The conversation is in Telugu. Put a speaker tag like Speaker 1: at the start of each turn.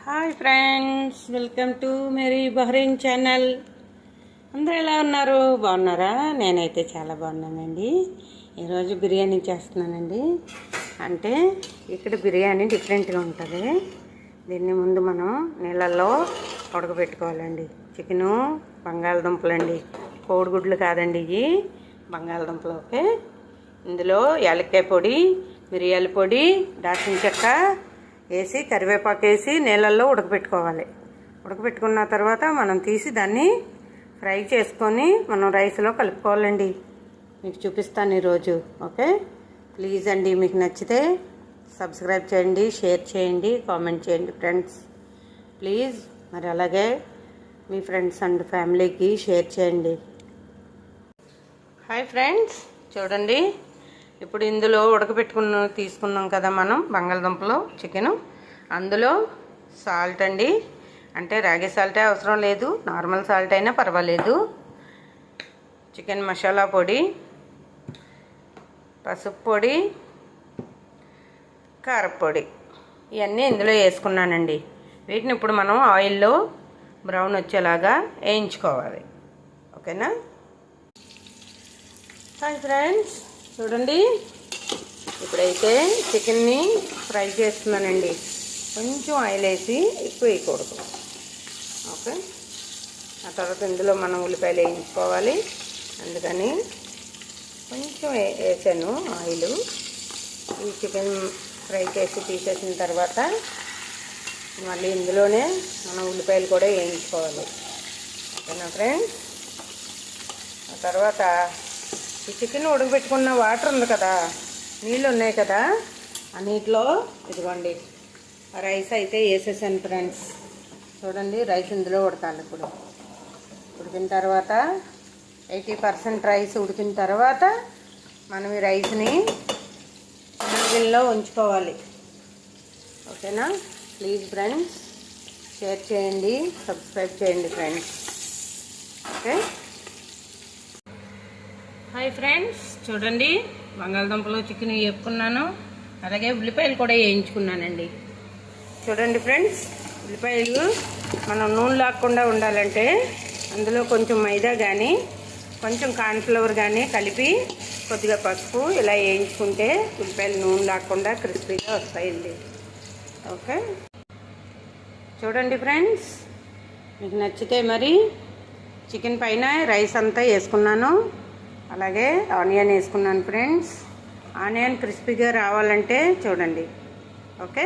Speaker 1: Hi friends, welcome to Meri Bahrain channel. అందరూ ఎలా ఉన్నారు? బాగున్నారా? నేనైతే చాలా బాగున్నానండి. ఈరోజు బిర్యానీ చేస్తున్నానండి. అంటే ఇక్కడ బిర్యానీ డిఫరెంట్గా ఉంటుంది. దీన్ని ముందు మనం నీళ్ళల్లో ఉడకబెట్టుకోవాలండి. చికెను, బంగాళదుంపలండి, కోడిగుడ్లు కాదండి, ఇవి బంగాళదుంపలు. ఓకే, ఇందులో యాలక్కాయ పొడి, మిరియాల పొడి, దాల్చిన చెక్క వేసి కరివేపాకు వేసి నీళ్ళల్లో ఉడకబెట్టుకోవాలి. ఉడకబెట్టుకున్న తర్వాత మనం తీసి దాన్ని ఫ్రై చేసుకొని మనం రైస్లో కలుపుకోవాలండి. మీకు చూపిస్తాను ఈరోజు. ఓకే, ప్లీజ్ అండి, మీకు నచ్చితే సబ్స్క్రైబ్ చేయండి, షేర్ చేయండి, కామెంట్ చేయండి ఫ్రెండ్స్, ప్లీజ్. మరి అలాగే మీ ఫ్రెండ్స్ అండ్ ఫ్యామిలీకి షేర్ చేయండి. హాయ్ ఫ్రెండ్స్, చూడండి, ఇప్పుడు ఇందులో తీసుకున్నాం కదా మనం బంగాళదుంపలు, చికెను. అందులో సాల్ట్ అండి, అంటే రాగి సాల్టే అవసరం లేదు, నార్మల్ సాల్ట్ అయినా పర్వాలేదు. చికెన్ మసాలా పొడి, పసుపు పొడి, కారపొడి, ఇవన్నీ ఇందులో వేసుకున్నానండి. వీటిని ఇప్పుడు మనం ఆయిల్లో బ్రౌన్ వచ్చేలాగా వేయించుకోవాలి. ఓకేనా? హాయ్ ఫ్రెండ్స్, చూడండి, ఇప్పుడైతే చికెన్ని ఫ్రై చేస్తున్నానండి. కొంచెం ఆయిల్ వేసి ఎక్కువ వేయకూడదు. ఓకే, ఆ తర్వాత ఇందులో మనం ఉల్లిపాయలు వేయించుకోవాలి. అందుకని కొంచెం వేసాను ఆయిల్. ఈ చికెన్ ఫ్రై చేసి తీసేసిన తర్వాత మళ్ళీ ఇందులోనే మనం ఉల్లిపాయలు కూడా వేయించుకోవాలి. ఓకేనా ఫ్రెండ్స్? ఆ తర్వాత ఈ చికెన్ ఉడకబెట్టుకున్న వాటర్ ఉంది కదా, నీళ్ళు ఉన్నాయి కదా, ఆ నీటిలో ఇదిగోండి రైస్ అయితే వేసేసాను ఫ్రెండ్స్. చూడండి, రైస్ ఇందులో ఉడకాలి. ఇప్పుడు ఉడికిన తర్వాత 80% రైస్ ఉడికిన తర్వాత మనం ఈ రైస్ని గిన్నెలో ఉంచుకోవాలి. ఓకేనా? ప్లీజ్ ఫ్రెండ్స్, షేర్ చేయండి, సబ్స్క్రైబ్ చేయండి ఫ్రెండ్స్. ఓకే. హాయ్ ఫ్రెండ్స్, చూడండి, బంగాళదుంపలు చికెన్ వేపుకున్నాను, అలాగే ఉల్లిపాయలు కూడా వేయించుకున్నానండి. చూడండి ఫ్రెండ్స్, ఉల్లిపాయలు మనం నూనె లాక్కుండా ఉండాలంటే అందులో కొంచెం మైదా కానీ కొంచెం కార్న్ఫ్లవర్ కానీ కలిపి కొద్దిగా పసుపు ఇలా వేయించుకుంటే ఉల్లిపాయలు నూనె లాక్కుండా క్రిస్పీగా వస్తాయండి. ఓకే, చూడండి ఫ్రెండ్స్, మీకు నచ్చితే మరి చికెన్ పైన రైస్ అంతా వేసుకున్నాను, అలాగే ఆనియన్ వేసుకున్నాను ఫ్రెండ్స్. ఆనియన్ క్రిస్పీగా రావాలంటే చూడండి. ఓకే.